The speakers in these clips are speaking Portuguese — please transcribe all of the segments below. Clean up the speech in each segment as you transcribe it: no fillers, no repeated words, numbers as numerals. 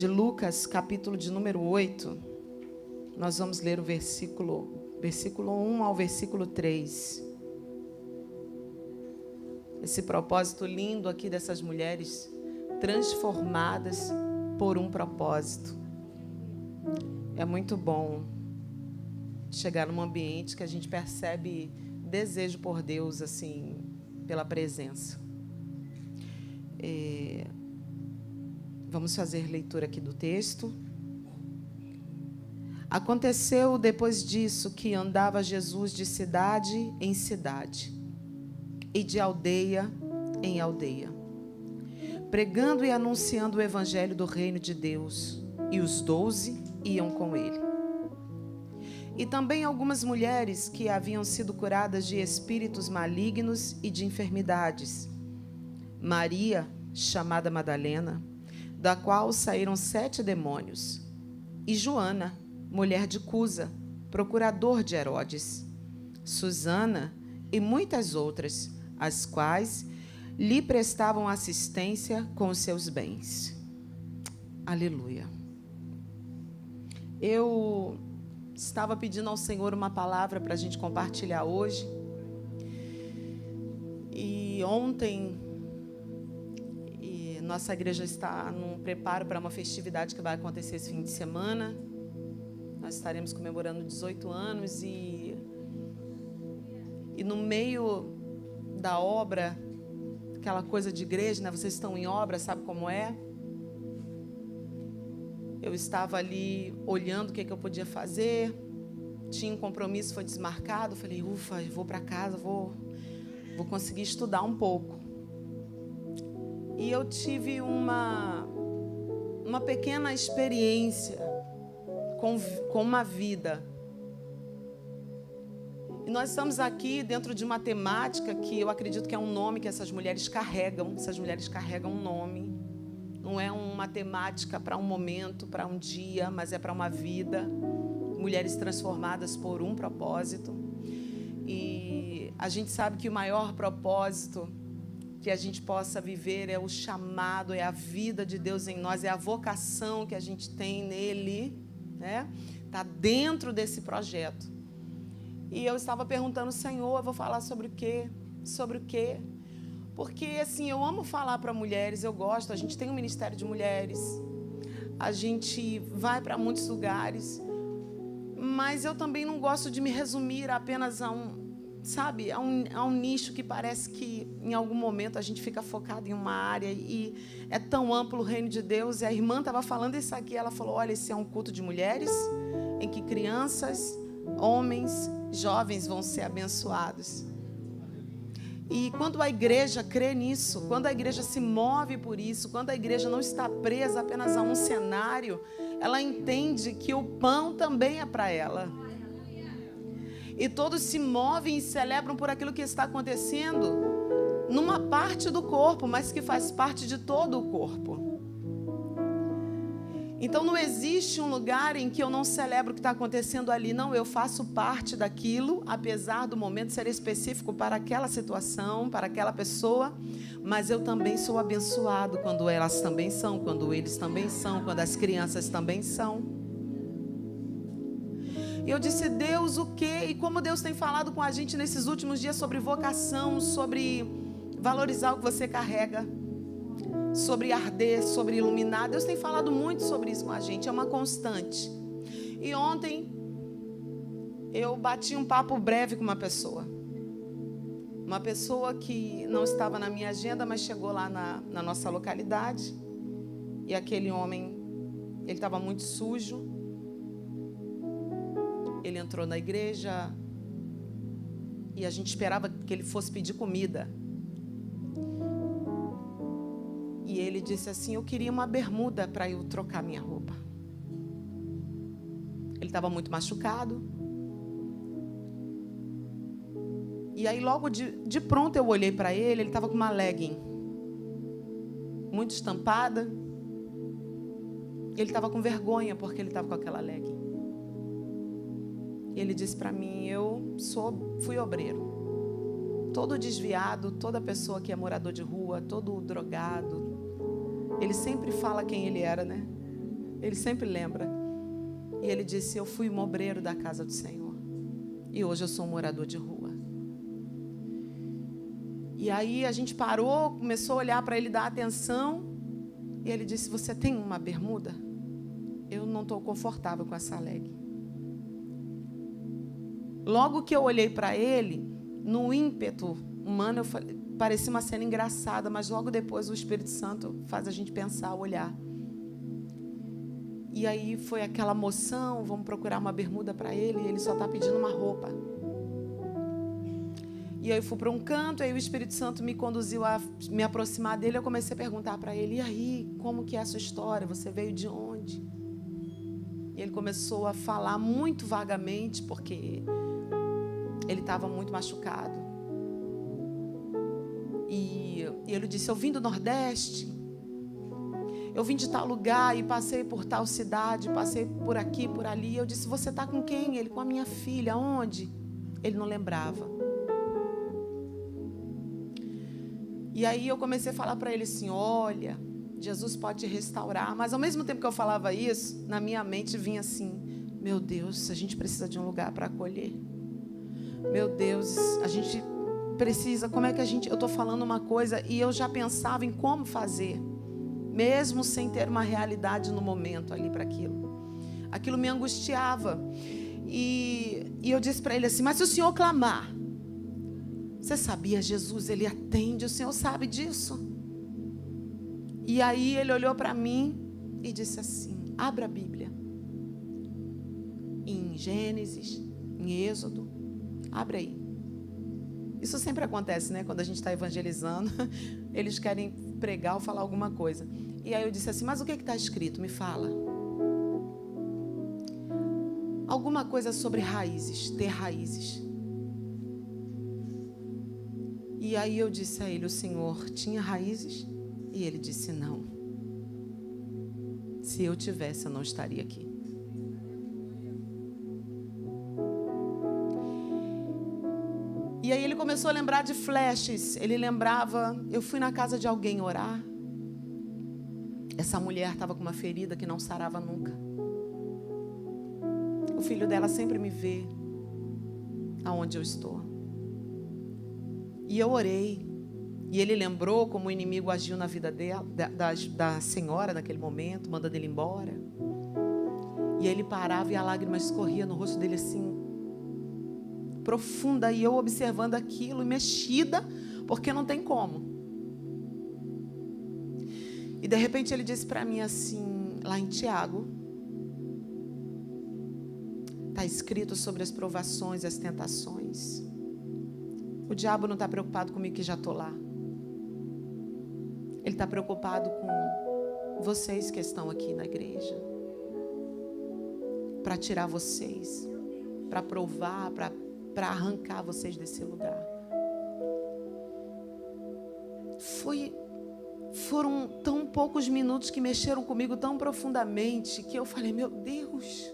de Lucas, capítulo de número 8, nós vamos ler o versículo 1 ao versículo 3. Esse propósito lindo aqui dessas mulheres transformadas por um propósito. É muito bom chegar num ambiente que a gente percebe desejo por Deus, assim, pela presença. Vamos fazer leitura aqui do texto. Aconteceu depois disso que andava Jesus de cidade em cidade e de aldeia em aldeia, pregando e anunciando o evangelho do reino de Deus, e os 12 iam com ele. E também algumas mulheres que haviam sido curadas de espíritos malignos e de enfermidades. Maria, chamada Madalena, da qual saíram 7 demônios, e Joana, mulher de Cusa, procurador de Herodes, Susana e muitas outras, as quais lhe prestavam assistência com os seus bens. Aleluia. Eu estava pedindo ao Senhor uma palavra para a gente compartilhar hoje. E ontem, nossa igreja está num preparo para uma festividade que vai acontecer esse fim de semana. Nós estaremos comemorando 18 anos e no meio da obra, aquela coisa de igreja, né? Vocês estão em obra, sabe como é? Eu estava ali olhando o que eu podia fazer. Tinha um compromisso, foi desmarcado. Falei, ufa, vou para casa, vou conseguir estudar um pouco. E eu tive uma pequena experiência com uma vida. E nós estamos aqui dentro de uma temática que eu acredito que é um nome que essas mulheres carregam. Essas mulheres carregam um nome. Não é uma temática para um momento, para um dia, mas é para uma vida. Mulheres transformadas por um propósito. E a gente sabe que o maior propósito que a gente possa viver é o chamado, é a vida de Deus em nós, é a vocação que a gente tem nele, né? Está dentro desse projeto. E eu estava perguntando, Senhor, eu vou falar sobre o quê? Sobre o quê? Porque, assim, eu amo falar para mulheres, eu gosto, a gente tem um ministério de mulheres, a gente vai para muitos lugares, mas eu também não gosto de me resumir apenas a um nicho que parece que em algum momento a gente fica focado em uma área e é tão amplo o reino de Deus. E a irmã estava falando isso aqui, ela falou, olha, esse é um culto de mulheres em que crianças, homens, jovens vão ser abençoados. E quando a igreja crê nisso, quando a igreja se move por isso, quando a igreja não está presa apenas a um cenário, ela entende que o pão também é para ela. E todos se movem e celebram por aquilo que está acontecendo numa parte do corpo, mas que faz parte de todo o corpo. Então não existe um lugar em que eu não celebro o que está acontecendo ali. Não, eu faço parte daquilo, apesar do momento ser específico para aquela situação, para aquela pessoa. Mas eu também sou abençoado quando elas também são, quando eles também são, quando as crianças também são. E eu disse, Deus, o quê? E como Deus tem falado com a gente nesses últimos dias sobre vocação, sobre valorizar o que você carrega, sobre arder, sobre iluminar. Deus tem falado muito sobre isso com a gente, é uma constante. E ontem eu bati um papo breve com uma pessoa que não estava na minha agenda, mas chegou lá na nossa localidade. E aquele homem, ele estava muito sujo. Ele entrou na igreja e a gente esperava que ele fosse pedir comida. E ele disse assim, eu queria uma bermuda para eu trocar minha roupa. Ele estava muito machucado. E aí logo de pronto eu olhei para ele estava com uma legging muito estampada. Ele estava com vergonha porque ele estava com aquela legging. E ele disse para mim, fui obreiro. Todo desviado, toda pessoa que é morador de rua, todo drogado, ele sempre fala quem ele era, né? Ele sempre lembra. E ele disse: eu fui um obreiro da casa do Senhor. E hoje eu sou um morador de rua. E aí a gente parou, começou a olhar para ele, dar atenção. E ele disse: você tem uma bermuda? Eu não estou confortável com essa leg. Logo que eu olhei para ele, no ímpeto humano, eu falei, parecia uma cena engraçada, mas logo depois o Espírito Santo faz a gente pensar, olhar. E aí foi aquela moção, vamos procurar uma bermuda para ele, e ele só está pedindo uma roupa. E aí eu fui para um canto, aí o Espírito Santo me conduziu a me aproximar dele, eu comecei a perguntar para ele: e aí, como que é a sua história? Você veio de onde? E ele começou a falar muito vagamente, porque ele estava muito machucado. E ele disse: eu vim do Nordeste, eu vim de tal lugar e passei por tal cidade, passei por aqui, por ali. Eu disse: você está com quem? Ele: com a minha filha. Onde? Ele não lembrava. E aí eu comecei a falar para ele assim: olha, Jesus pode te restaurar. Mas ao mesmo tempo que eu falava isso, na minha mente vinha assim: meu Deus, a gente precisa de um lugar para acolher. Meu Deus, a gente precisa, como é que a gente... Eu estou falando uma coisa e eu já pensava em como fazer, mesmo sem ter uma realidade no momento ali para aquilo. Aquilo me angustiava. E eu disse para ele assim: mas se o senhor clamar, você sabia, Jesus, ele atende, o senhor sabe disso? E aí ele olhou para mim e disse assim: abra a Bíblia. Em Gênesis, em Êxodo, abre aí. Isso sempre acontece, né? Quando a gente está evangelizando, eles querem pregar ou falar alguma coisa. E aí eu disse assim: mas o que está escrito? Me fala. Alguma coisa sobre raízes, ter raízes. E aí eu disse a ele: o Senhor tinha raízes? E ele disse: não. Se eu tivesse, eu não estaria aqui. E aí ele começou a lembrar de flashes. Ele lembrava: eu fui na casa de alguém orar. Essa mulher estava com uma ferida que não sarava nunca. O filho dela sempre me vê aonde eu estou. E eu orei. E ele lembrou como o inimigo agiu na vida dela, da senhora naquele momento, mandando ele embora. E ele parava e a lágrima escorria no rosto dele assim, profunda. E eu observando aquilo, mexida, porque não tem como. E de repente ele disse para mim assim, lá em Tiago, está escrito sobre as provações e as tentações. O diabo não está preocupado comigo que já estou lá. Ele está preocupado com vocês que estão aqui na igreja. Para tirar vocês, para provar, para arrancar vocês desse lugar. Foram tão poucos minutos que mexeram comigo tão profundamente que eu falei: meu Deus,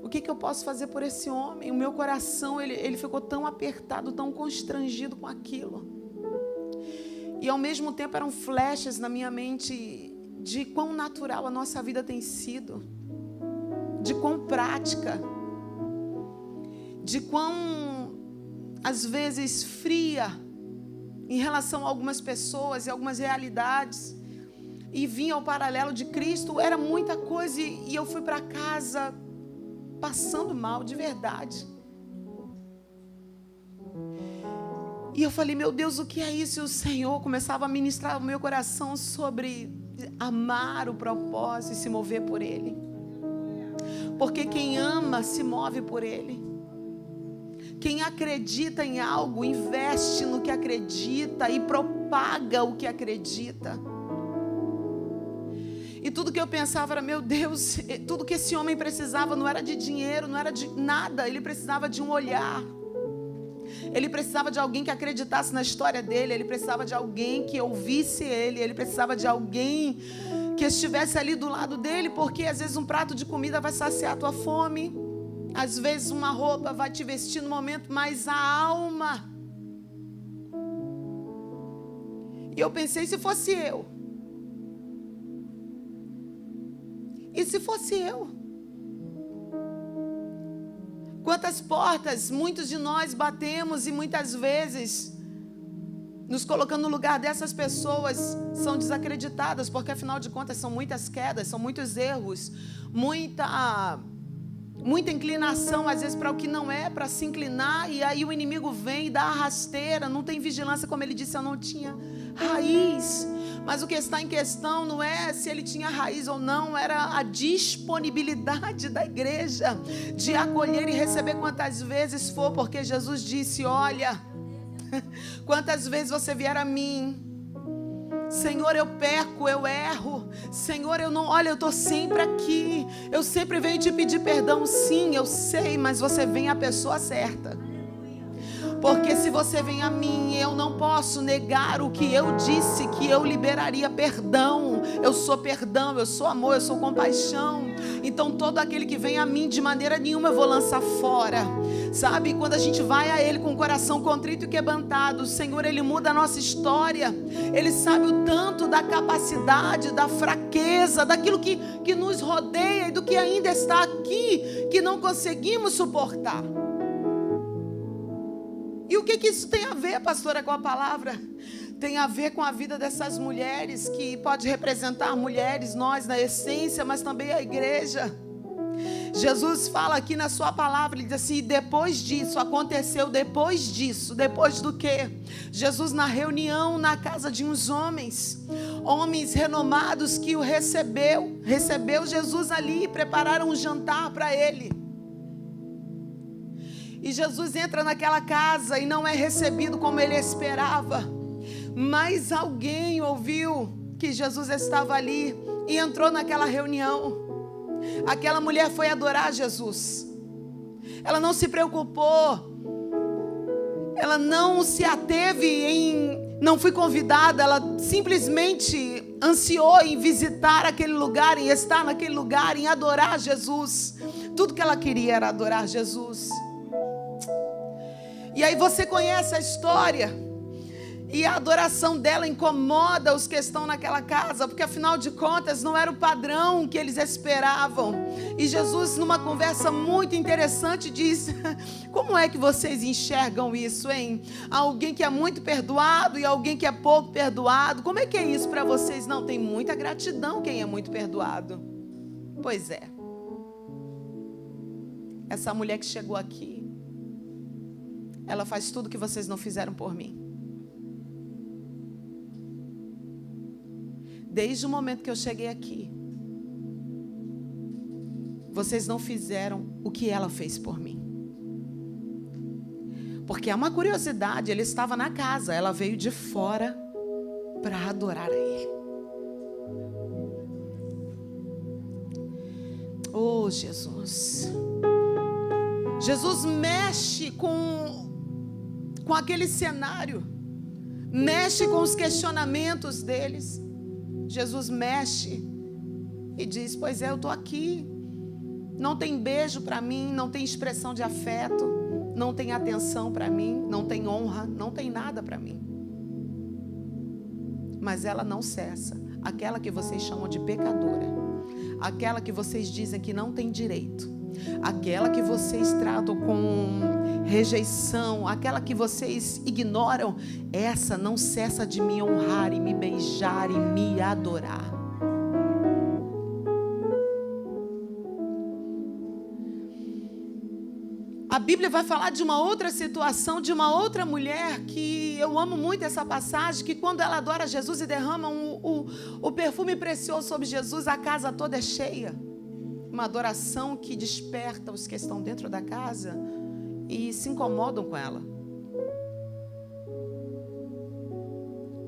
o que eu posso fazer por esse homem? O meu coração, ele ficou tão apertado, tão constrangido com aquilo. E ao mesmo tempo eram flashes na minha mente de quão natural a nossa vida tem sido, de quão prática, de quão, às vezes, fria em relação a algumas pessoas e algumas realidades. E vinha ao paralelo de Cristo, era muita coisa, e eu fui para casa passando mal, de verdade. E eu falei: meu Deus, o que é isso? E o Senhor começava a ministrar o meu coração sobre amar o propósito e se mover por Ele. Porque quem ama se move por Ele. Quem acredita em algo, investe no que acredita e propaga o que acredita. E tudo que eu pensava era: meu Deus, tudo que esse homem precisava não era de dinheiro, não era de nada. Ele precisava de um olhar. Ele precisava de alguém que acreditasse na história dele. Ele precisava de alguém que ouvisse ele. Ele precisava de alguém que estivesse ali do lado dele. Porque às vezes um prato de comida vai saciar a tua fome. Às vezes uma roupa vai te vestir no momento. Mas a alma. E eu pensei: se fosse eu, E se fosse eu? Quantas portas muitos de nós batemos e muitas vezes nos colocando no lugar dessas pessoas são desacreditadas, porque afinal de contas são muitas quedas, são muitos erros, muita inclinação às vezes para o que não é, para se inclinar, e aí o inimigo vem e dá a rasteira, não tem vigilância, como ele disse, eu não tinha raiz. Mas o que está em questão não é se ele tinha raiz ou não, era a disponibilidade da igreja de acolher e receber quantas vezes for, porque Jesus disse, olha, quantas vezes você vier a mim, Senhor, eu peco, eu erro, Senhor, eu não, olha, eu estou sempre aqui, eu sempre venho te pedir perdão, sim, eu sei, mas você vem à pessoa certa. Porque se você vem a mim, eu não posso negar o que eu disse, que eu liberaria perdão. Eu sou perdão, eu sou amor, eu sou compaixão. Então todo aquele que vem a mim, de maneira nenhuma eu vou lançar fora. Sabe, quando a gente vai a Ele com o coração contrito e quebrantado, o Senhor, Ele muda a nossa história. Ele sabe o tanto da capacidade, da fraqueza, daquilo que nos rodeia e do que ainda está aqui, que não conseguimos suportar. E o que isso tem a ver, pastora, com a palavra? Tem a ver com a vida dessas mulheres, que pode representar mulheres, nós na essência, mas também a igreja. Jesus fala aqui na sua palavra, ele diz assim, depois disso, aconteceu depois disso, depois do quê? Jesus na reunião na casa de uns homens renomados que o recebeu Jesus ali e prepararam um jantar para ele. E Jesus entra naquela casa e não é recebido como ele esperava. Mas alguém ouviu que Jesus estava ali e entrou naquela reunião. Aquela mulher foi adorar Jesus. Ela não se preocupou. Ela não se ateve em... Não foi convidada. Ela simplesmente ansiou em visitar aquele lugar, em estar naquele lugar, em adorar Jesus. Tudo que ela queria era adorar Jesus. E aí você conhece a história, e a adoração dela incomoda os que estão naquela casa, porque afinal de contas não era o padrão que eles esperavam. E Jesus, numa conversa muito interessante, diz, como é que vocês enxergam isso, hein? Alguém que é muito perdoado e alguém que é pouco perdoado, como é que é isso para vocês? Não, tem muita gratidão quem é muito perdoado. Pois é, essa mulher que chegou aqui, ela faz tudo que vocês não fizeram por mim. Desde o momento que eu cheguei aqui, vocês não fizeram o que ela fez por mim. Porque é uma curiosidade, ele estava na casa, ela veio de fora para adorar a ele. Oh, Jesus. Jesus mexe com aquele cenário, mexe com os questionamentos deles. Jesus mexe e diz, pois é, eu estou aqui, não tem beijo para mim, não tem expressão de afeto, não tem atenção para mim, não tem honra, não tem nada para mim. Mas ela não cessa, aquela que vocês chamam de pecadora, aquela que vocês dizem que não tem direito, aquela que vocês tratam com rejeição, aquela que vocês ignoram, essa não cessa de me honrar e me beijar e me adorar. A Bíblia vai falar de uma outra situação, de uma outra mulher, que eu amo muito essa passagem, que quando ela adora Jesus e derrama o perfume precioso sobre Jesus, a casa toda é cheia. Uma adoração que desperta os que estão dentro da casa e se incomodam com ela.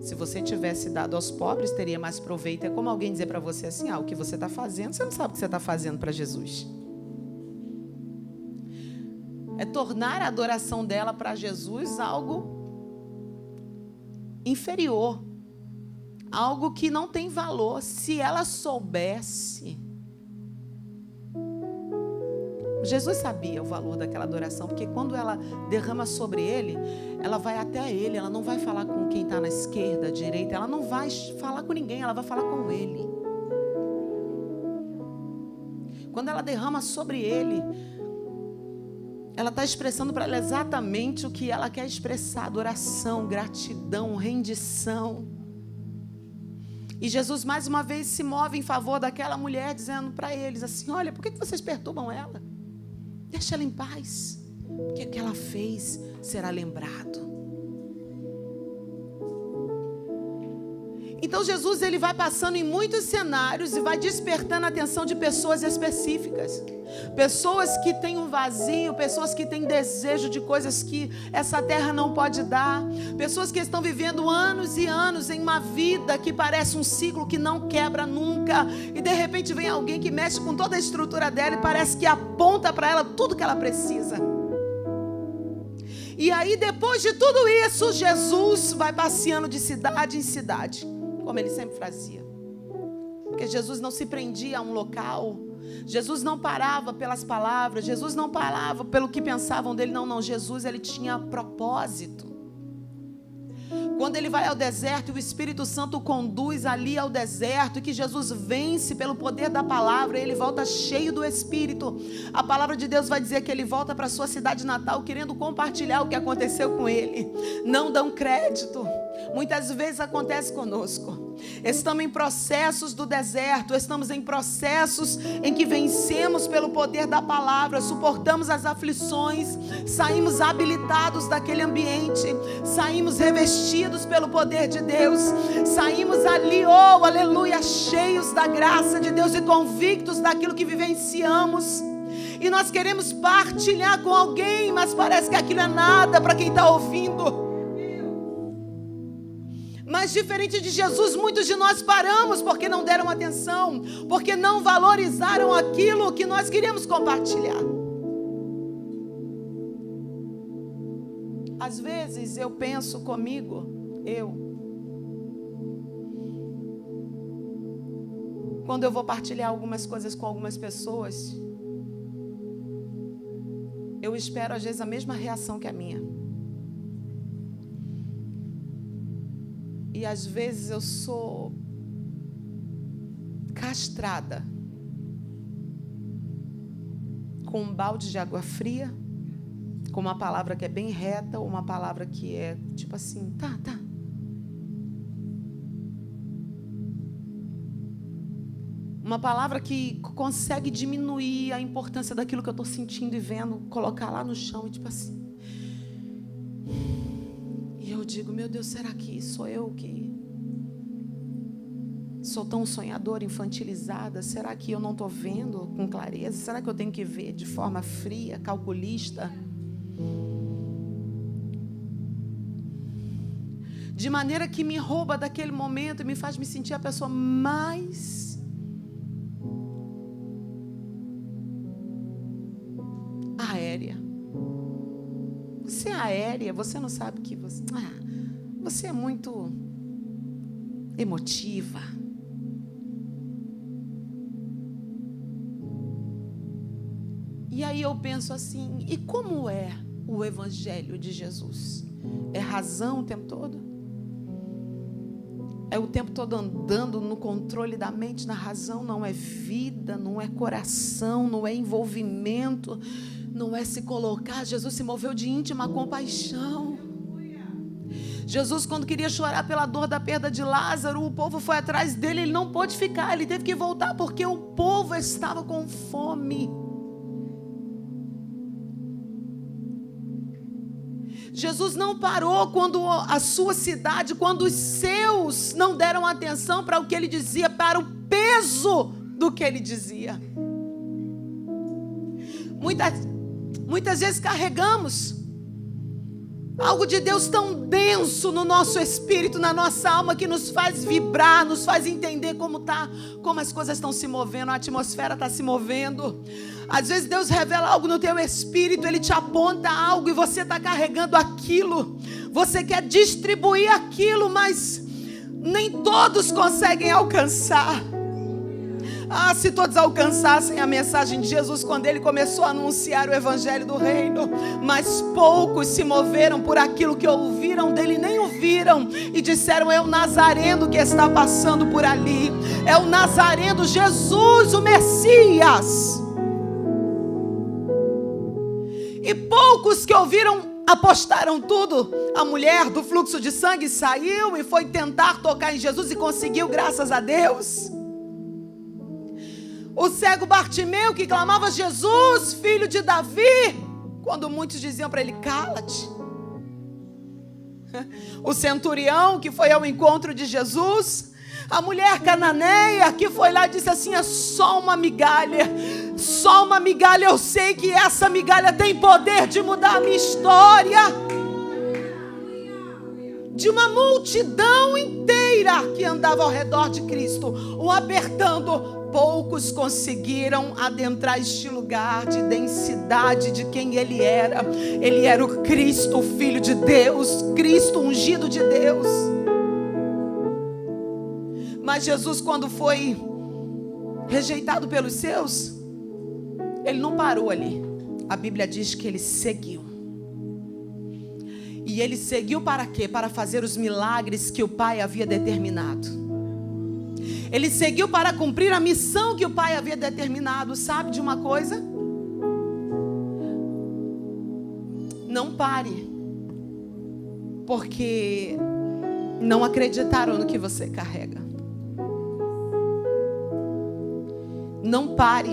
Se você tivesse dado aos pobres, teria mais proveito. É como alguém dizer para você assim, o que você está fazendo, você não sabe o que você está fazendo para Jesus. É tornar a adoração dela para Jesus algo inferior, algo que não tem valor. Se ela soubesse... Jesus sabia o valor daquela adoração, porque quando ela derrama sobre ele, ela vai até ele, ela não vai falar com quem está na esquerda, direita, ela não vai falar com ninguém, ela vai falar com ele. Quando ela derrama sobre ele, ela está expressando para ela exatamente o que ela quer expressar: adoração, gratidão, rendição. E Jesus mais uma vez se move em favor daquela mulher, dizendo para eles assim: olha, por que vocês perturbam ela? Deixa ela em paz, porque o que ela fez será lembrado. Então Jesus, ele vai passando em muitos cenários e vai despertando a atenção de pessoas específicas. Pessoas que têm um vazio, pessoas que têm desejo de coisas que essa terra não pode dar. Pessoas que estão vivendo anos e anos em uma vida que parece um ciclo que não quebra nunca. E de repente vem alguém que mexe com toda a estrutura dela e parece que aponta para ela tudo que ela precisa. E aí, depois de tudo isso, Jesus vai passeando de cidade em cidade, como ele sempre fazia. Porque Jesus não se prendia a um local. Jesus não parava pelas palavras. Jesus não parava pelo que pensavam dele. Não. Jesus, ele tinha propósito. Quando ele vai ao deserto, o Espírito Santo o conduz ali ao deserto, e que Jesus vence pelo poder da palavra, ele volta cheio do Espírito. A palavra de Deus vai dizer que ele volta para a sua cidade natal, querendo compartilhar o que aconteceu com ele. Não dão crédito. Muitas vezes acontece conosco. Estamos em processos do deserto, estamos em processos em que vencemos pelo poder da palavra, suportamos as aflições, saímos habilitados daquele ambiente, saímos revestidos pelo poder de Deus, saímos ali, oh aleluia, cheios da graça de Deus e convictos daquilo que vivenciamos. E nós queremos partilhar com alguém, mas parece que aquilo é nada para quem está ouvindo. Mas diferente de Jesus, muitos de nós paramos porque não deram atenção, porque não valorizaram aquilo que nós queríamos compartilhar. Às vezes eu penso comigo, quando eu vou partilhar algumas coisas com algumas pessoas, eu espero às vezes a mesma reação que a minha. E às vezes eu sou castrada com um balde de água fria, com uma palavra que é bem reta, ou uma palavra que é tipo assim, tá. Uma palavra que consegue diminuir a importância daquilo que eu estou sentindo e vendo, colocar lá no chão e tipo assim. E eu digo, meu Deus, será que sou eu que sou tão sonhadora, infantilizada? Será que eu não estou vendo com clareza? Será que eu tenho que ver de forma fria, calculista? De maneira que me rouba daquele momento e me faz me sentir a pessoa mais aérea. Você é aérea, você não sabe que você é muito emotiva. E aí eu penso assim, e como é o Evangelho de Jesus? É razão o tempo todo? É o tempo todo andando no controle da mente, na razão? Não é vida, não é coração, não é envolvimento, não é se colocar. Jesus se moveu de íntima compaixão. Jesus, quando queria chorar pela dor da perda de Lázaro, o povo foi atrás dele, ele não pôde ficar, ele teve que voltar porque o povo estava com fome. Jesus não parou quando a sua cidade, quando os seus não deram atenção para o que ele dizia, para o peso do que ele dizia. Muitas vezes carregamos algo de Deus tão denso no nosso espírito, na nossa alma, que nos faz vibrar, nos faz entender como as coisas estão se movendo, a atmosfera está se movendo. Às vezes Deus revela algo no teu espírito, Ele te aponta algo e você está carregando aquilo. Você quer distribuir aquilo, mas nem todos conseguem alcançar. Se todos alcançassem a mensagem de Jesus quando Ele começou a anunciar o Evangelho do Reino, mas poucos se moveram por aquilo que ouviram dele, nem ouviram, e disseram, é o Nazareno que está passando por ali, é o Nazareno, Jesus, o Messias. E poucos que ouviram apostaram tudo. A mulher do fluxo de sangue saiu e foi tentar tocar em Jesus e conseguiu, graças a Deus. O cego Bartimeu que clamava: Jesus, filho de Davi, quando muitos diziam para ele: cala-te. O centurião que foi ao encontro de Jesus. A mulher cananeia que foi lá e disse assim: é só uma migalha. Só uma migalha, eu sei que essa migalha tem poder de mudar a minha história. De uma multidão inteira que andava ao redor de Cristo, o apertando, poucos conseguiram adentrar este lugar de densidade de quem Ele era. Ele era o Cristo, o Filho de Deus, Cristo ungido de Deus. Mas Jesus, quando foi rejeitado pelos seus, Ele não parou ali. A Bíblia diz que Ele seguiu. E Ele seguiu para quê? Para fazer os milagres que o Pai havia determinado. Ele seguiu para cumprir a missão que o Pai havia determinado. Sabe de uma coisa? Não pare. Porque não acreditaram no que você carrega. Não pare,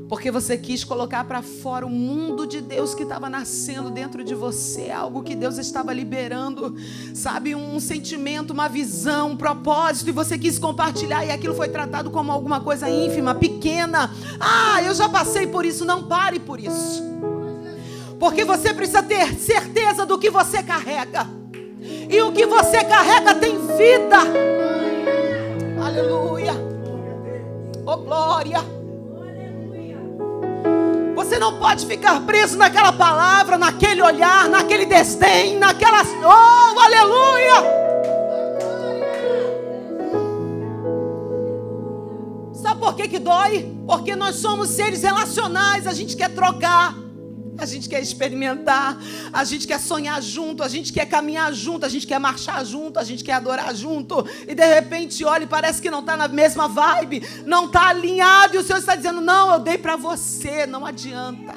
porque você quis colocar para fora o mundo de Deus que estava nascendo dentro de você, algo que Deus estava liberando, sabe, um sentimento, uma visão, um propósito, e você quis compartilhar, e aquilo foi tratado como alguma coisa ínfima, pequena. Eu já passei por isso. Não pare por isso, porque você precisa ter certeza do que você carrega, e o que você carrega tem vida. Aleluia. Oh, glória. Você não pode ficar preso naquela palavra, naquele olhar, naquele desdém, naquela... Oh, aleluia. Sabe por que dói? Porque nós somos seres relacionais. A gente quer trocar, a gente quer experimentar, a gente quer sonhar junto, a gente quer caminhar junto, a gente quer marchar junto, a gente quer adorar junto, e de repente olha e parece que não está na mesma vibe, não está alinhado, e o Senhor está dizendo: não, eu dei para você, não adianta.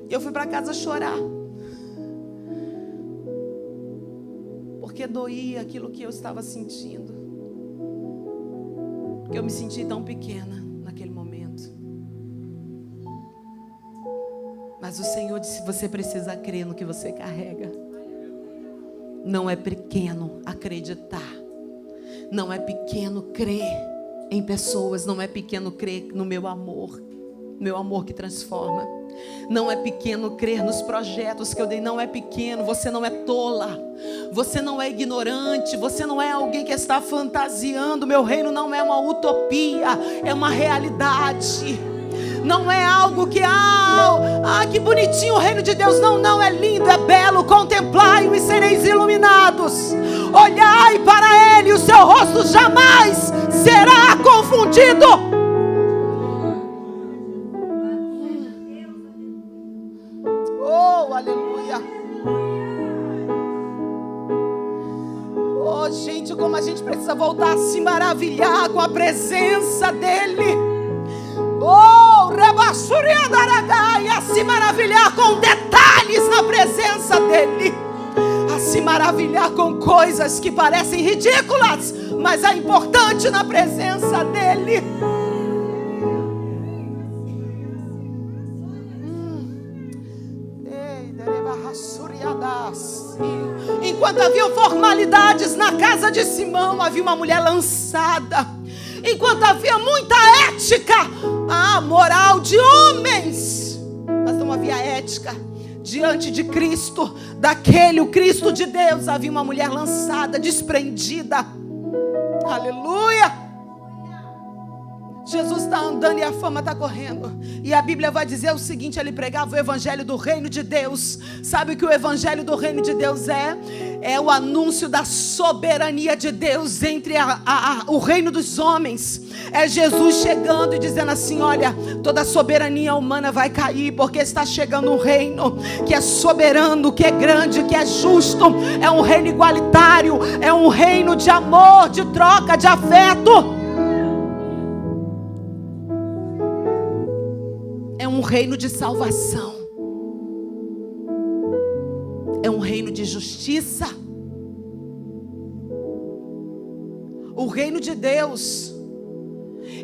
Eu fui para casa chorar, porque doía aquilo que eu estava sentindo. Porque eu me senti tão pequena naquele momento. Mas o Senhor disse: você precisa crer no que você carrega. Não é pequeno acreditar. Não é pequeno crer em pessoas. Não é pequeno crer no meu amor. Meu amor que transforma. Não é pequeno crer nos projetos que eu dei. Não é pequeno. Você não é tola. Você não é ignorante. Você não é alguém que está fantasiando. Meu reino não é uma utopia. É uma realidade. Não é algo que que bonitinho o reino de Deus. Não, é lindo, é belo. Contemplai-o e sereis iluminados. Olhai para Ele, o seu rosto jamais será confundido. Aleluia. Oh, gente, como a gente precisa voltar a se maravilhar com a presença dEle. Oh, a se maravilhar com detalhes na presença dEle. A se maravilhar com coisas que parecem ridículas, mas é importante na presença dEle. Enquanto havia formalidades na casa de Simão, havia uma mulher lançada. Enquanto havia muita ética, moral de homens, mas não havia ética diante de Cristo, o Cristo de Deus. Havia uma mulher lançada, desprendida. Aleluia. Jesus está andando e a fama está correndo. E a Bíblia vai dizer o seguinte: ele pregava o evangelho do reino de Deus. Sabe o que o evangelho do reino de Deus é? É o anúncio da soberania de Deus entre o reino dos homens. É Jesus chegando e dizendo assim: olha, toda a soberania humana vai cair, porque está chegando um reino que é soberano, que é grande, que é justo. É um reino igualitário, é um reino de amor, de troca, de afeto. É um reino de salvação. É um reino de justiça. O reino de Deus,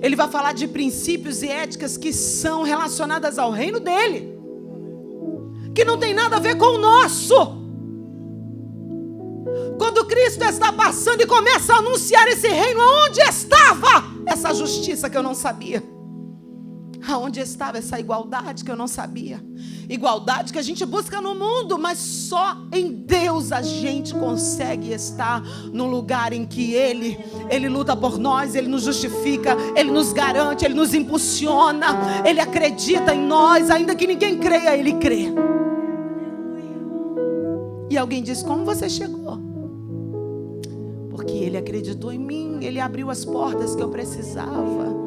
ele vai falar de princípios e éticas que são relacionadas ao reino dele, que não tem nada a ver com o nosso. Quando Cristo está passando e começa a anunciar esse reino, aonde estava essa justiça que eu não sabia? Aonde estava essa igualdade que eu não sabia? Igualdade que a gente busca no mundo, mas só em Deus a gente consegue estar num lugar em que Ele luta por nós, Ele nos justifica, Ele nos garante, Ele nos impulsiona, Ele acredita em nós, ainda que ninguém creia, Ele crê. E alguém diz: como você chegou? Porque Ele acreditou em mim, Ele abriu as portas que eu precisava.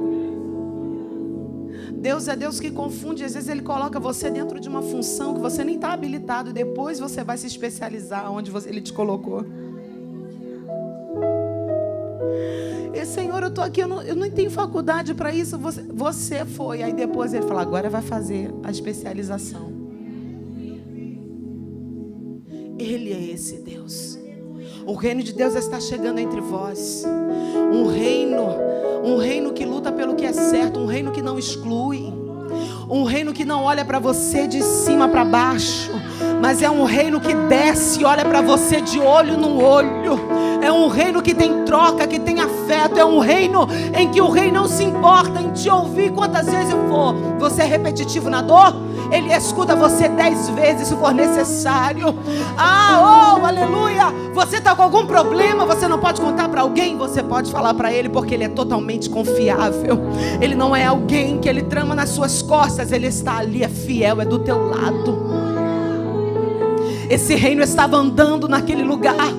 Deus é Deus que confunde. Às vezes Ele coloca você dentro de uma função que você nem está habilitado. Depois você vai se especializar onde Ele te colocou. E Senhor, eu estou aqui, eu não tenho faculdade para isso. Você foi. Aí depois Ele fala: agora vai fazer a especialização. Ele é esse Deus. O reino de Deus está chegando entre vós. Um reino que luta pelo que é certo, um reino que não exclui, um reino que não olha para você de cima para baixo, mas é um reino que desce e olha para você de olho no olho. É um reino que tem troca, que tem afeto. É um reino em que o rei não se importa em te ouvir quantas vezes for. Você é repetitivo na dor, Ele escuta você 10 vezes se for necessário. Aleluia. Você está com algum problema, você não pode contar para alguém, você pode falar para Ele, porque Ele é totalmente confiável. Ele não é alguém que Ele trama nas suas costas. Ele está ali, é fiel, é do teu lado. Esse reino estava andando naquele lugar.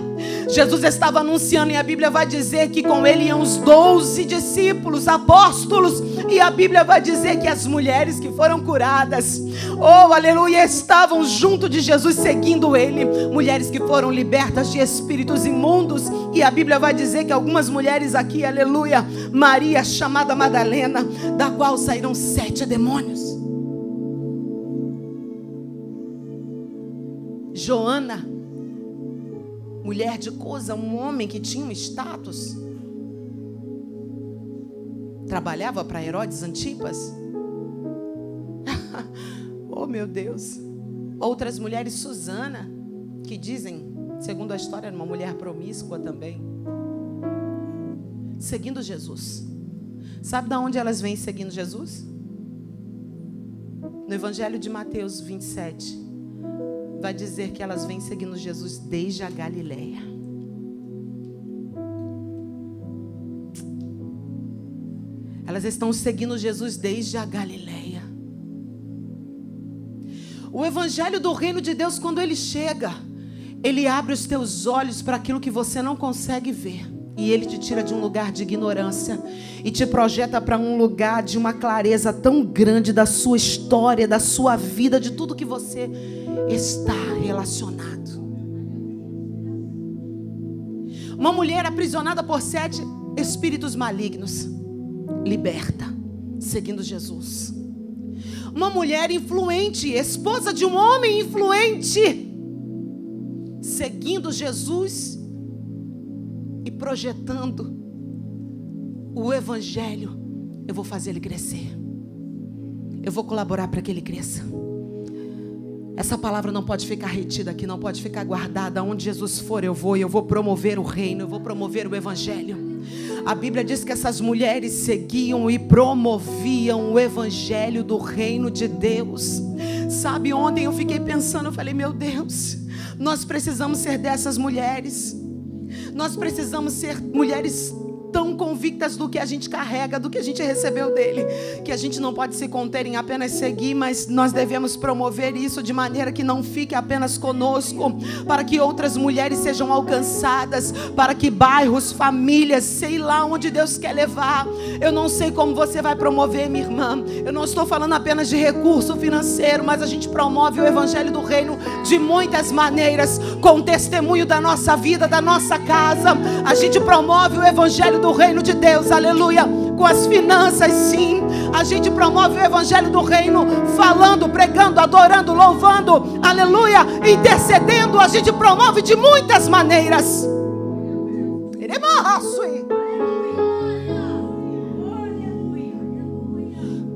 Jesus estava anunciando, e a Bíblia vai dizer que com Ele iam os 12 discípulos, apóstolos. E a Bíblia vai dizer que as mulheres que foram curadas, aleluia, estavam junto de Jesus, seguindo Ele. Mulheres que foram libertas de espíritos imundos. E a Bíblia vai dizer que algumas mulheres aqui, aleluia, Maria, chamada Madalena, da qual saíram 7 demônios. Joana, mulher de Cusa, um homem que tinha um status, trabalhava para Herodes Antipas. Oh meu Deus. Outras mulheres, Susana, que dizem, segundo a história, era uma mulher promíscua também, seguindo Jesus. Sabe de onde elas vêm seguindo Jesus? No Evangelho de Mateus 27 vai dizer que elas vêm seguindo Jesus desde a Galileia. Elas estão seguindo Jesus desde a Galileia. O Evangelho do Reino de Deus, quando ele chega, ele abre os teus olhos para aquilo que você não consegue ver. E ele te tira de um lugar de ignorância e te projeta para um lugar de uma clareza tão grande da sua história, da sua vida, de tudo que você está relacionado. Uma mulher aprisionada por 7 espíritos malignos, liberta, seguindo Jesus. Uma mulher influente, esposa de um homem influente, seguindo Jesus e projetando o Evangelho. Eu vou fazer ele crescer. Eu vou colaborar para que ele cresça. Essa palavra não pode ficar retida aqui, não pode ficar guardada. Onde Jesus for, eu vou promover o reino, eu vou promover o Evangelho. A Bíblia diz que essas mulheres seguiam e promoviam o Evangelho do reino de Deus. Sabe, ontem eu fiquei pensando, eu falei, meu Deus, nós precisamos ser dessas mulheres. Nós precisamos ser mulheres tão convictas do que a gente carrega, do que a gente recebeu dele, que a gente não pode se conter em apenas seguir, mas nós devemos promover isso de maneira que não fique apenas conosco, para que outras mulheres sejam alcançadas, para que bairros, famílias, sei lá onde Deus quer levar. Eu não sei como você vai promover, minha irmã. Eu não estou falando apenas de recurso financeiro, mas a gente promove o evangelho do reino de muitas maneiras, com o testemunho da nossa vida, da nossa casa. A gente promove o evangelho do reino de Deus, aleluia, com as finanças, sim. A gente promove o evangelho do reino falando, pregando, adorando, louvando, aleluia, intercedendo. A gente promove de muitas maneiras.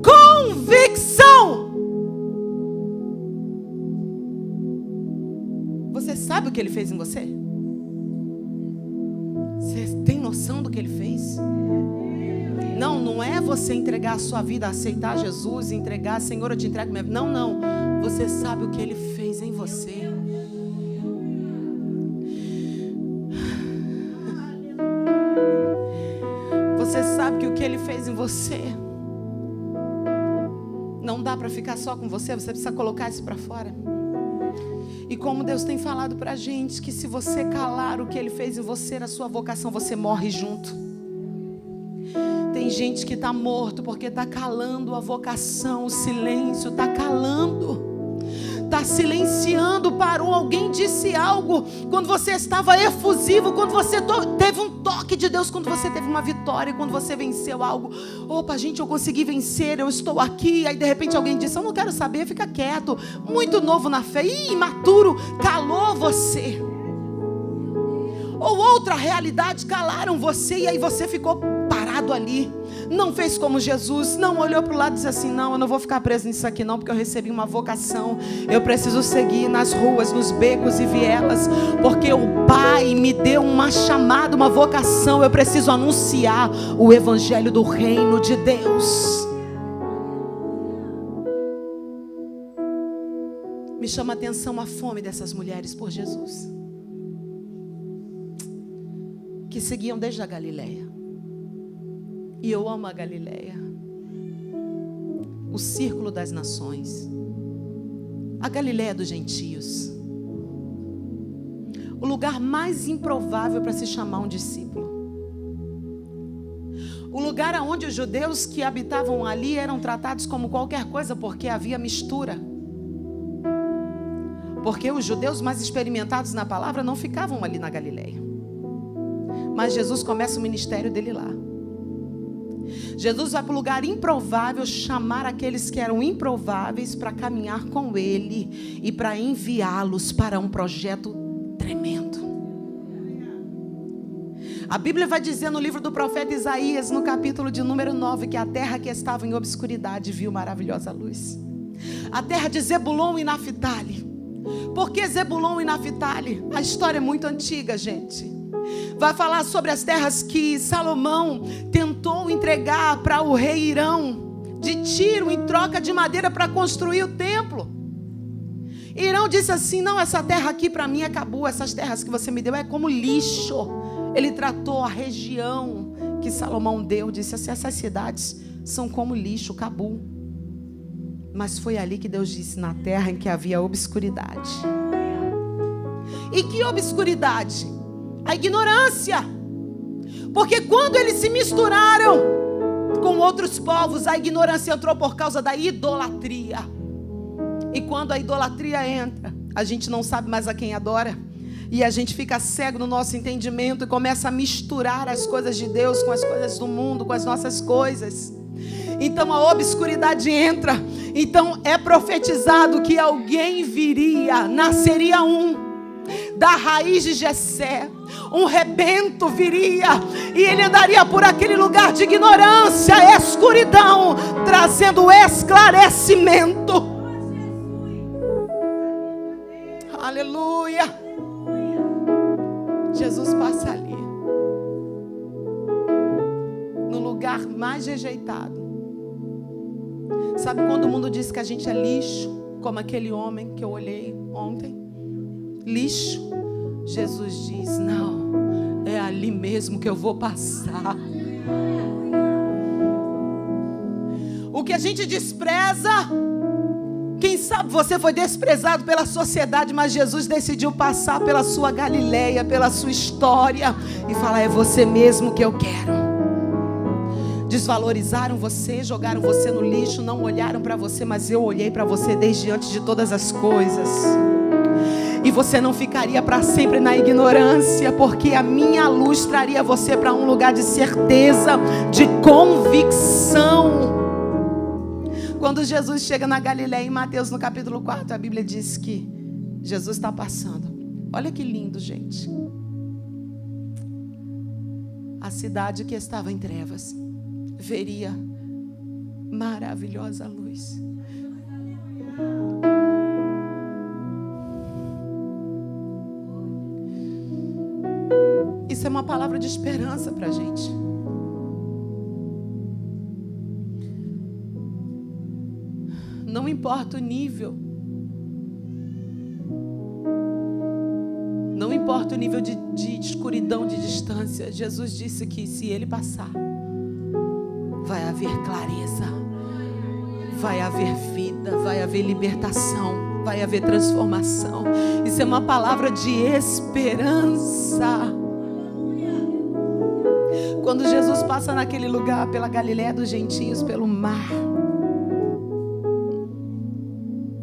Convicção. Você sabe o que ele fez em você? Você tem noção do que ele fez? Não é você entregar a sua vida, aceitar Jesus, entregar, Senhor, eu te entrego minha vida. Não. Você sabe o que ele fez em você. Você sabe que o que ele fez em você não dá para ficar só com você. Você precisa colocar isso para fora. E como Deus tem falado para a gente, que se você calar o que ele fez em você, na sua vocação, você morre junto. Tem gente que está morto porque está calando a vocação, o silêncio, está calando, está silenciando, parou. Alguém disse algo quando você estava efusivo, quando você teve um toque de Deus, quando você teve uma vitória, quando você venceu algo. Opa, gente, eu consegui vencer, eu estou aqui. Aí de repente alguém disse, eu não quero saber, fica quieto. Muito novo na fé, imaturo, calou você. Ou outra realidade, calaram você e aí você ficou parado ali. Não fez como Jesus, não olhou para o lado e disse assim, não, eu não vou ficar preso nisso aqui não, porque eu recebi uma vocação. Eu preciso seguir nas ruas, nos becos e vielas, porque o Pai me deu uma chamada, uma vocação. Eu preciso anunciar o evangelho do reino de Deus. Me chama a atenção a fome dessas mulheres por Jesus, que seguiam desde a Galileia. E eu amo a Galileia, o círculo das nações, a Galileia dos gentios, o lugar mais improvável para se chamar um discípulo, o lugar onde os judeus que habitavam ali eram tratados como qualquer coisa, porque havia mistura, porque os judeus mais experimentados na palavra não ficavam ali na Galileia. Mas Jesus começa o ministério dele lá. Jesus vai para o lugar improvável chamar aqueles que eram improváveis para caminhar com ele e para enviá-los para um projeto tremendo. A Bíblia vai dizer no livro do profeta Isaías, no capítulo de número 9, que a terra que estava em obscuridade viu maravilhosa luz. A terra de Zebulon e Naftali. Por que Zebulon e Naftali? A história é muito antiga, gente. Vai falar sobre as terras que Salomão tentou entregar para o rei Irão de Tiro em troca de madeira para construir o templo. Irão disse assim, não, essa terra aqui para mim acabou, essas terras que você me deu é como lixo. Ele tratou a região que Salomão deu, disse assim, essas cidades são como lixo, acabou. Mas foi ali que Deus disse, na terra em que havia obscuridade. E que obscuridade? A ignorância. Porque quando eles se misturaram com outros povos, a ignorância entrou por causa da idolatria. E quando a idolatria entra, a gente não sabe mais a quem adora. E a gente fica cego no nosso entendimento e começa a misturar as coisas de Deus com as coisas do mundo, com as nossas coisas. Então a obscuridade entra. Então é profetizado que alguém viria, nasceria da raiz de Jessé, um rebento viria e ele andaria por aquele lugar de ignorância, escuridão, trazendo esclarecimento. Aleluia. Jesus passa ali, no lugar mais rejeitado. Sabe quando o mundo diz que a gente é lixo, como aquele homem que eu olhei ontem? Lixo. Jesus diz, não, é ali mesmo que eu vou passar. O que a gente despreza, quem sabe você foi desprezado pela sociedade, mas Jesus decidiu passar pela sua Galileia, pela sua história e falar: é você mesmo que eu quero. Desvalorizaram você, jogaram você no lixo, não olharam para você, mas eu olhei para você desde antes de todas as coisas. E você não ficaria para sempre na ignorância, porque a minha luz traria você para um lugar de certeza, de convicção. Quando Jesus chega na Galileia, em Mateus no capítulo 4, a Bíblia diz que Jesus está passando. Olha que lindo, gente. A cidade que estava em trevas veria maravilhosa luz. Isso é uma palavra de esperança para a gente. Não importa o nível. Não importa o nível de escuridão, de distância. Jesus disse que se Ele passar, vai haver clareza, vai haver vida, vai haver libertação, vai haver transformação. Isso é uma palavra de esperança. Quando Jesus passa naquele lugar, pela Galileia dos gentios, pelo mar,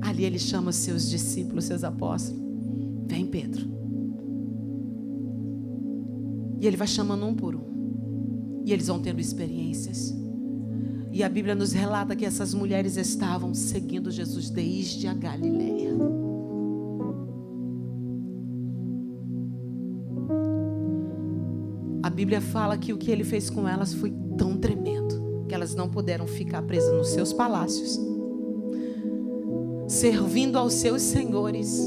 ali Ele chama os seus discípulos, seus apóstolos. Vem, Pedro. E Ele vai chamando um por um. E eles vão tendo experiências. E a Bíblia nos relata que essas mulheres estavam seguindo Jesus desde a Galileia. A Bíblia fala que o que Ele fez com elas foi tão tremendo que elas não puderam ficar presas nos seus palácios, servindo aos seus senhores,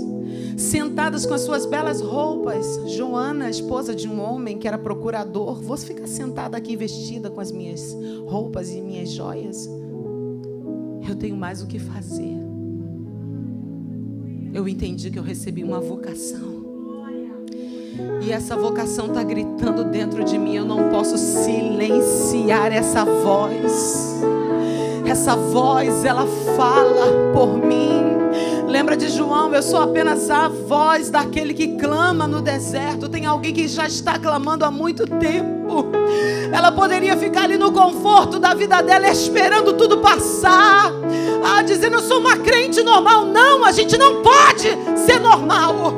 sentadas com as suas belas roupas. Joana, esposa de um homem que era procurador: você fica sentada aqui vestida com as minhas roupas e minhas joias? Eu tenho mais o que fazer. Eu entendi que eu recebi uma vocação. E essa vocação está gritando dentro de mim. Eu não posso silenciar essa voz. Essa voz, ela fala por mim. Lembra de João? Eu sou apenas a voz daquele que clama no deserto. Tem alguém que já está clamando há muito tempo. Ela poderia ficar ali no conforto da vida dela, esperando tudo passar, dizendo: eu sou uma crente normal. Não, a gente não pode ser normal,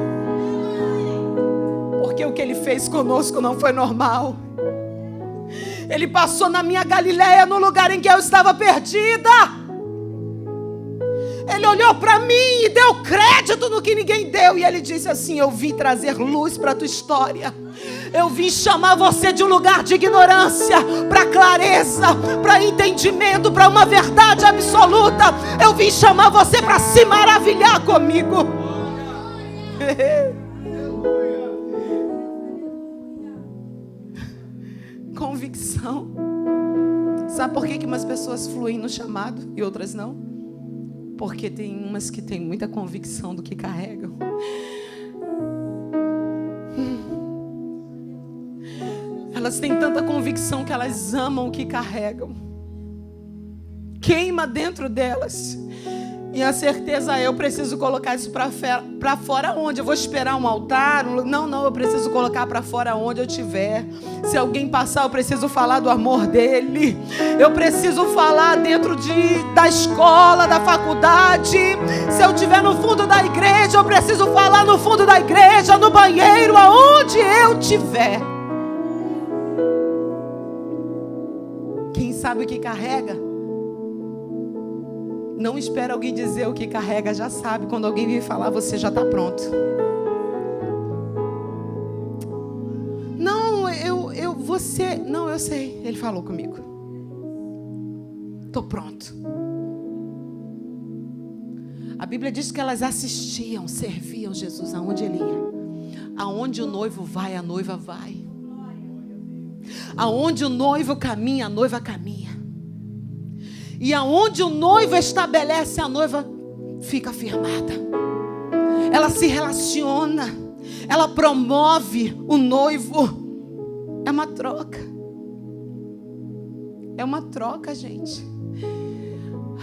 porque o que Ele fez conosco não foi normal. Ele passou na minha Galileia, no lugar em que eu estava perdida. Ele olhou para mim e deu crédito no que ninguém deu. E Ele disse assim: eu vim trazer luz para a tua história. Eu vim chamar você de um lugar de ignorância para clareza, para entendimento, para uma verdade absoluta. Eu vim chamar você para se maravilhar comigo. Convicção. Sabe por que umas pessoas fluem no chamado e outras não? Porque tem umas que têm muita convicção do que carregam. Elas têm tanta convicção que elas amam o que carregam. Queima dentro delas. E a certeza é: eu preciso colocar isso para fora onde? Eu vou esperar um altar? Não, eu preciso colocar para fora onde eu estiver. Se alguém passar, eu preciso falar do amor dele. Eu preciso falar dentro da escola, da faculdade. Se eu estiver no fundo da igreja, eu preciso falar no fundo da igreja, no banheiro, aonde eu estiver. Quem sabe o que carrega? Não espera alguém dizer o que carrega, já sabe. Quando alguém vir falar, você já está pronto. Não, eu sei. Ele falou comigo. Estou pronto. A Bíblia diz que elas assistiam, serviam Jesus aonde Ele ia. Aonde o noivo vai, a noiva vai. Aonde o noivo caminha, a noiva caminha. E aonde o noivo estabelece, a noiva fica firmada. Ela se relaciona. Ela promove o noivo. É uma troca. É uma troca, gente.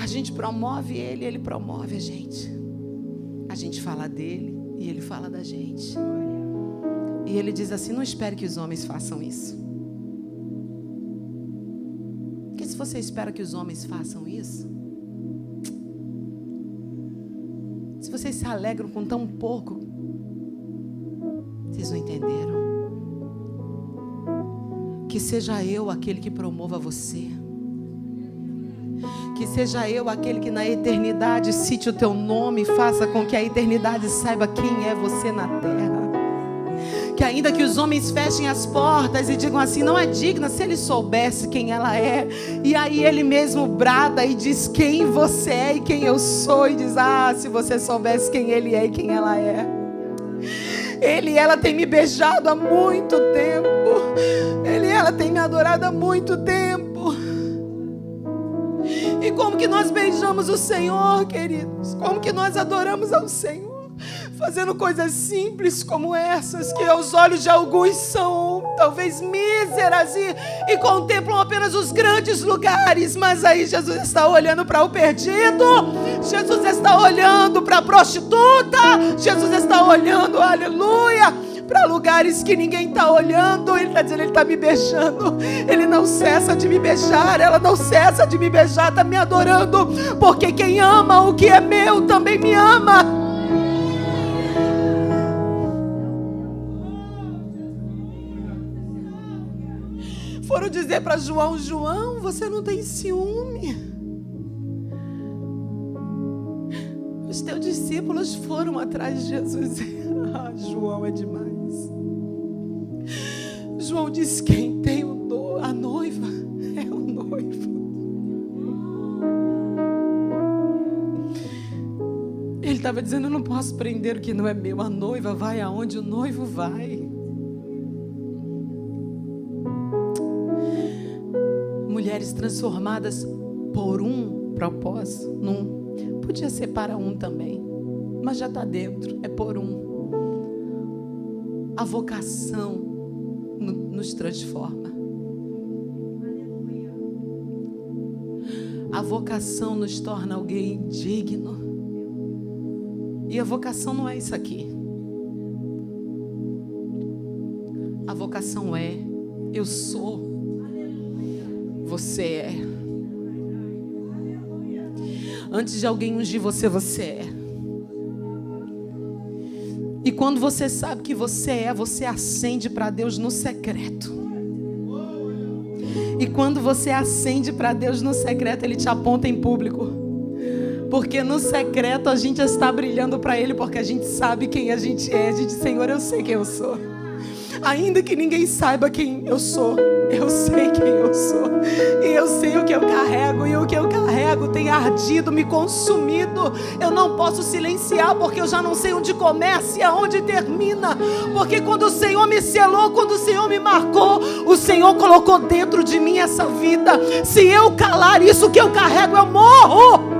A gente promove ele, ele promove a gente. A gente fala dele e ele fala da gente. E ele diz assim: não espere que os homens façam isso. Porque se você espera que os homens façam isso, se vocês se alegram com tão pouco, vocês não entenderam. Que seja eu aquele que promova você. Que seja eu aquele que na eternidade cite o teu nome e faça com que a eternidade saiba quem é você na terra. Que ainda que os homens fechem as portas e digam assim: não é digna, se ele soubesse quem ela é. E aí ele mesmo brada e diz quem você é e quem eu sou. E diz: ah, se você soubesse quem ele é e quem ela é. Ele e ela tem me beijado há muito tempo. Ele e ela tem me adorado há muito tempo. E como que nós beijamos o Senhor, queridos? Como que nós adoramos ao Senhor? Fazendo coisas simples como essas, que aos olhos de alguns são talvez míseras e contemplam apenas os grandes lugares. Mas aí Jesus está olhando para o perdido, Jesus está olhando para a prostituta, Jesus está olhando, aleluia, para lugares que ninguém está olhando. Ele está dizendo: ele está me beijando, ele não cessa de me beijar, ela não cessa de me beijar, está me adorando, porque quem ama o que é meu também me ama. Foram dizer para João: João, você não tem ciúme? Os teus discípulos foram atrás de Jesus. Ah, João é demais. João diz: quem tem a noiva é o noivo. Ele estava dizendo: eu não posso prender o que não é meu. A noiva vai aonde o noivo vai. Mulheres transformadas por um propósito. Podia ser para um também, mas já está dentro, é por um. A vocação nos transforma. A vocação nos torna alguém digno. E a vocação não é isso aqui. A vocação é: eu sou, você é. Antes de alguém ungir você, você é. E quando você sabe que você é, você acende para Deus no secreto. E quando você acende para Deus no secreto, Ele te aponta em público. Porque no secreto a gente está brilhando para Ele, porque a gente sabe quem a gente é. A gente diz: Senhor, eu sei quem eu sou. Ainda que ninguém saiba quem eu sou, eu sei quem eu sou. E eu sei o que eu carrego. E o que eu carrego tem ardido, me consumido. Eu não posso silenciar, porque eu já não sei onde começa e aonde termina. Porque quando o Senhor me selou, quando o Senhor me marcou, o Senhor colocou dentro de mim essa vida. Se eu calar isso que eu carrego, eu morro.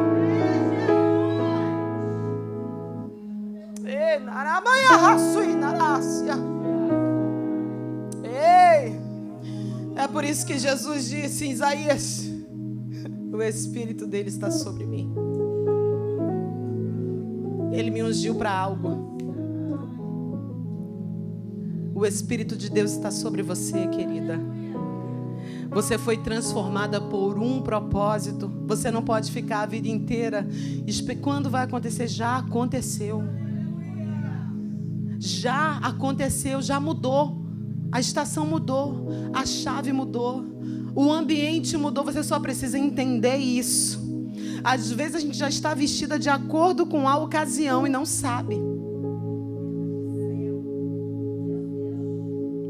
É por isso que Jesus disse em Isaías: o Espírito dele está sobre mim. Ele me ungiu para algo. O Espírito de Deus está sobre você, querida. Você foi transformada por um propósito. Você não pode ficar a vida inteira. Quando vai acontecer? Já aconteceu. Já aconteceu, já mudou. A estação mudou, a chave mudou, o ambiente mudou. Você só precisa entender isso. Às vezes a gente já está vestida de acordo com a ocasião e não sabe.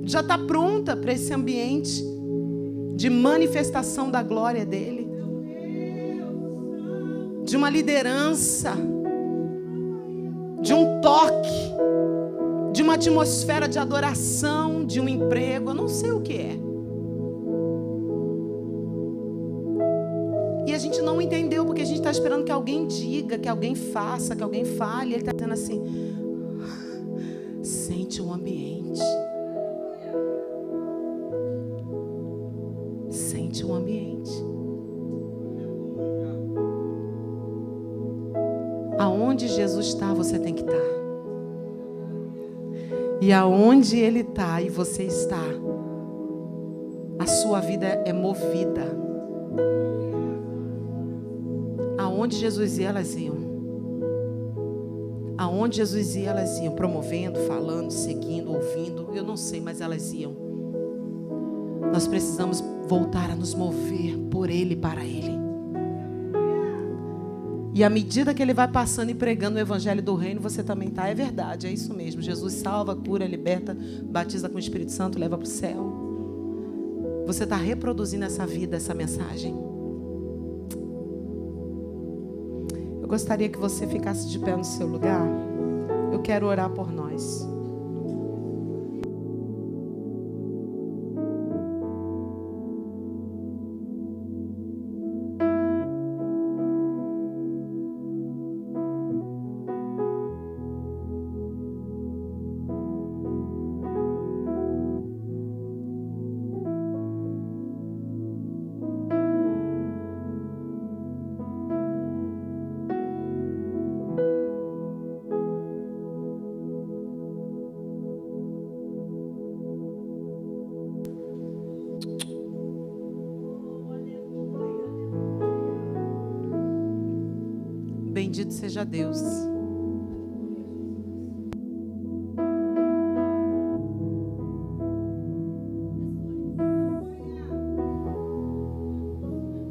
Já está pronta para esse ambiente de manifestação da glória dele, de uma liderança, de um toque, de uma atmosfera de adoração, de um emprego, eu não sei o que é. E a gente não entendeu, porque a gente está esperando que alguém diga, que alguém faça, que alguém fale. E ele está dizendo assim: sente o ambiente. Sente o ambiente. Aonde Jesus está, você tem que estar. E aonde Ele está e você está, a sua vida é movida. Aonde Jesus ia, elas iam. Aonde Jesus ia, elas iam. Promovendo, falando, seguindo, ouvindo. Eu não sei, mas elas iam. Nós precisamos voltar a nos mover por Ele e para Ele. E à medida que Ele vai passando e pregando o Evangelho do Reino, você também está. É verdade, é isso mesmo. Jesus salva, cura, liberta, batiza com o Espírito Santo, leva para o céu. Você está reproduzindo essa vida, essa mensagem. Eu gostaria que você ficasse de pé no seu lugar. Eu quero orar por nós. Bendito seja Deus.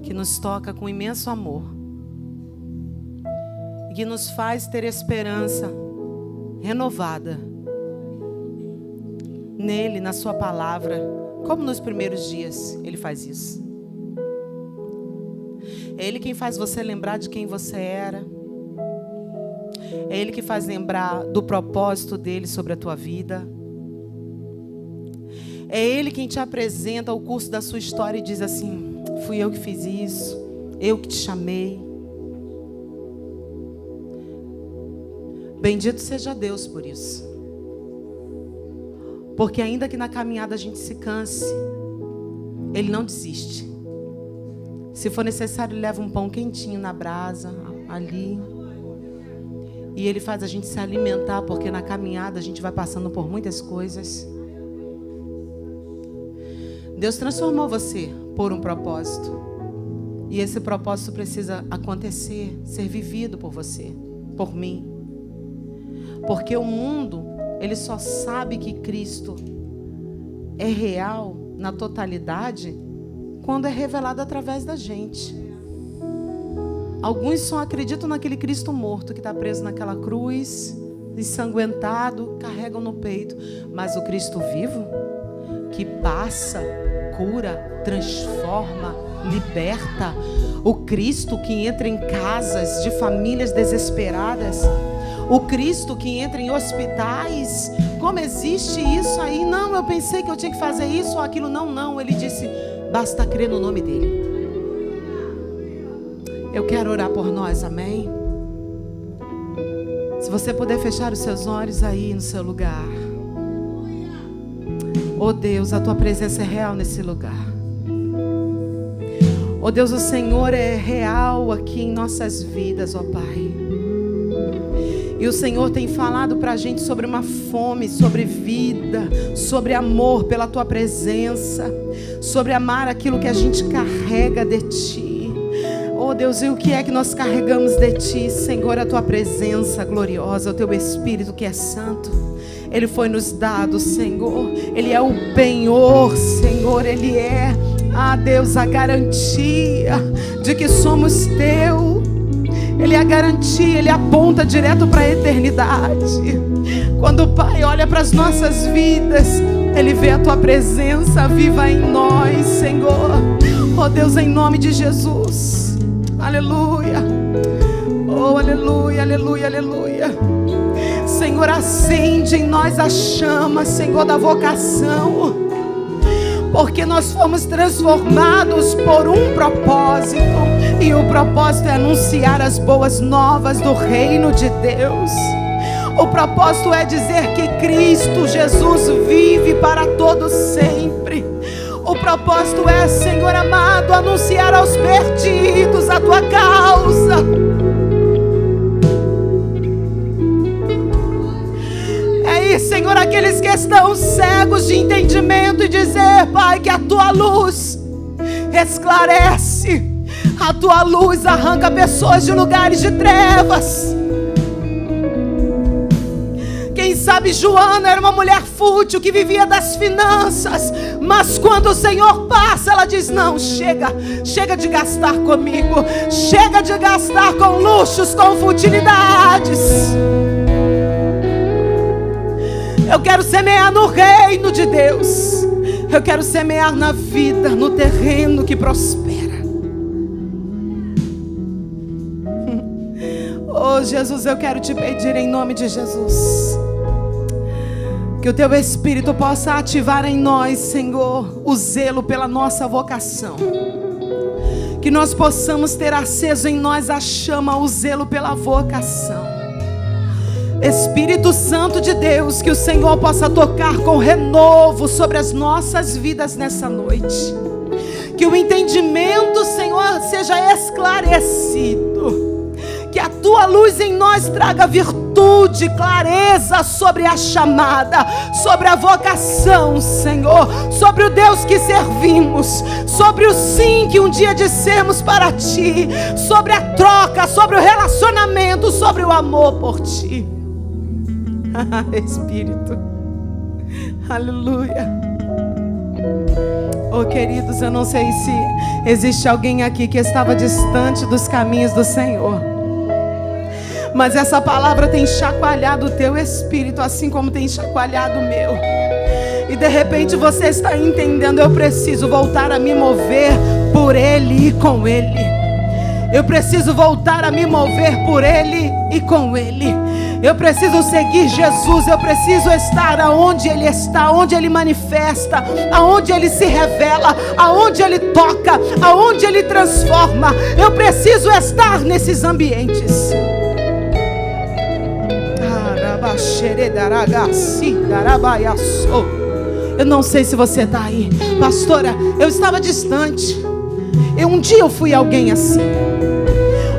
Que nos toca com imenso amor. E que nos faz ter esperança renovada nele, na sua palavra, como nos primeiros dias Ele faz isso. É Ele quem faz você lembrar de quem você era. É Ele que faz lembrar do propósito dEle sobre a tua vida. É Ele quem te apresenta o curso da sua história e diz assim: fui eu que fiz isso, eu que te chamei. Bendito seja Deus por isso. Porque ainda que na caminhada a gente se canse, Ele não desiste. Se for necessário, Ele leva um pão quentinho na brasa, ali. E Ele faz a gente se alimentar, porque na caminhada a gente vai passando por muitas coisas. Deus transformou você por um propósito. E esse propósito precisa acontecer, ser vivido por você, por mim. Porque o mundo, ele só sabe que Cristo é real na totalidade quando é revelado através da gente. Alguns só acreditam naquele Cristo morto que está preso naquela cruz, ensanguentado, carregam no peito. Mas o Cristo vivo, que passa, cura, transforma, liberta. O Cristo que entra em casas de famílias desesperadas. O Cristo que entra em hospitais. Como existe isso aí? Não, eu pensei que eu tinha que fazer isso ou aquilo. Não. Ele disse, basta crer no nome dele. Eu quero orar por nós, amém? Se você puder fechar os seus olhos aí no seu lugar. Oh Deus, a tua presença é real nesse lugar. Oh Deus, o Senhor é real aqui em nossas vidas, ó Pai. E o Senhor tem falado para a gente sobre uma fome, sobre vida, sobre amor pela tua presença, sobre amar aquilo que a gente carrega de ti. Oh Deus, e o que é que nós carregamos de ti, Senhor? A tua presença gloriosa, o teu Espírito que é santo. Ele foi nos dado, Senhor. Ele é o penhor, Senhor. Ele é, Deus, a garantia de que somos teu. Ele é a garantia, Ele aponta direto para a eternidade. Quando o Pai olha para as nossas vidas, Ele vê a tua presença viva em nós, Senhor. Oh Deus, em nome de Jesus. Aleluia. Oh, aleluia, aleluia, aleluia. Senhor, acende em nós a chama, Senhor, da vocação. Porque nós fomos transformados por um propósito. E o propósito é anunciar as boas novas do reino de Deus. O propósito é dizer que Cristo Jesus vive para todo sempre. O propósito é, Senhor amado, anunciar aos perdidos a tua causa. abrir, Senhor, aqueles que estão cegos de entendimento e dizer, Pai, que a Tua luz esclarece, a Tua luz arranca pessoas de lugares de trevas. Quem sabe Joana era uma mulher fútil que vivia das finanças, mas quando o Senhor passa, ela diz, não, chega de gastar comigo, chega de gastar com luxos, com futilidades. Eu quero semear no reino de Deus, eu quero semear na vida, no terreno que prospera. Oh Jesus, eu quero te pedir em nome de Jesus, que o Teu Espírito possa ativar em nós, Senhor, o zelo pela nossa vocação. Que nós possamos ter aceso em nós a chama, o zelo pela vocação. Espírito Santo de Deus, que o Senhor possa tocar com renovo sobre as nossas vidas nessa noite. Que o entendimento, Senhor, seja esclarecido. Que a Tua luz em nós traga virtude, clareza sobre a chamada, sobre a vocação, Senhor, sobre o Deus que servimos, sobre o sim que um dia dissemos para Ti, sobre a troca, sobre o relacionamento, sobre o amor por Ti. Espírito, aleluia. Oh queridos, eu não sei se existe alguém aqui que estava distante dos caminhos do Senhor, mas essa palavra tem chacoalhado o teu espírito, assim como tem chacoalhado o meu. E de repente você está entendendo, eu preciso voltar a me mover por Ele e com Ele. Eu preciso voltar a me mover por Ele e com Ele. Eu preciso seguir Jesus, eu preciso estar aonde Ele está, aonde Ele manifesta, aonde Ele se revela, aonde Ele toca, aonde Ele transforma. Eu preciso estar nesses ambientes. Eu não sei se você está aí, pastora, eu estava distante. Um dia eu fui alguém assim.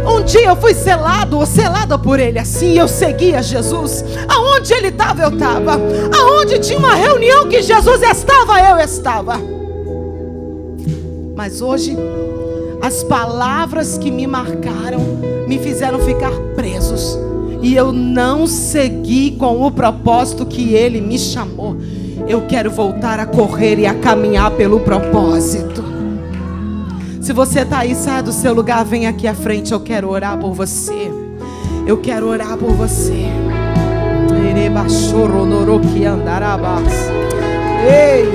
Um dia eu fui selado ou selada por Ele assim. Eu seguia Jesus. Aonde Ele estava, eu estava. Aonde tinha uma reunião que Jesus estava, eu estava. Mas hoje, as palavras que me marcaram me fizeram ficar presos. E eu não segui com o propósito que Ele me chamou. Eu quero voltar a correr e a caminhar pelo propósito. Se você está aí, sai do seu lugar, vem aqui à frente. Eu quero orar por você. Eu quero orar por você. Ei,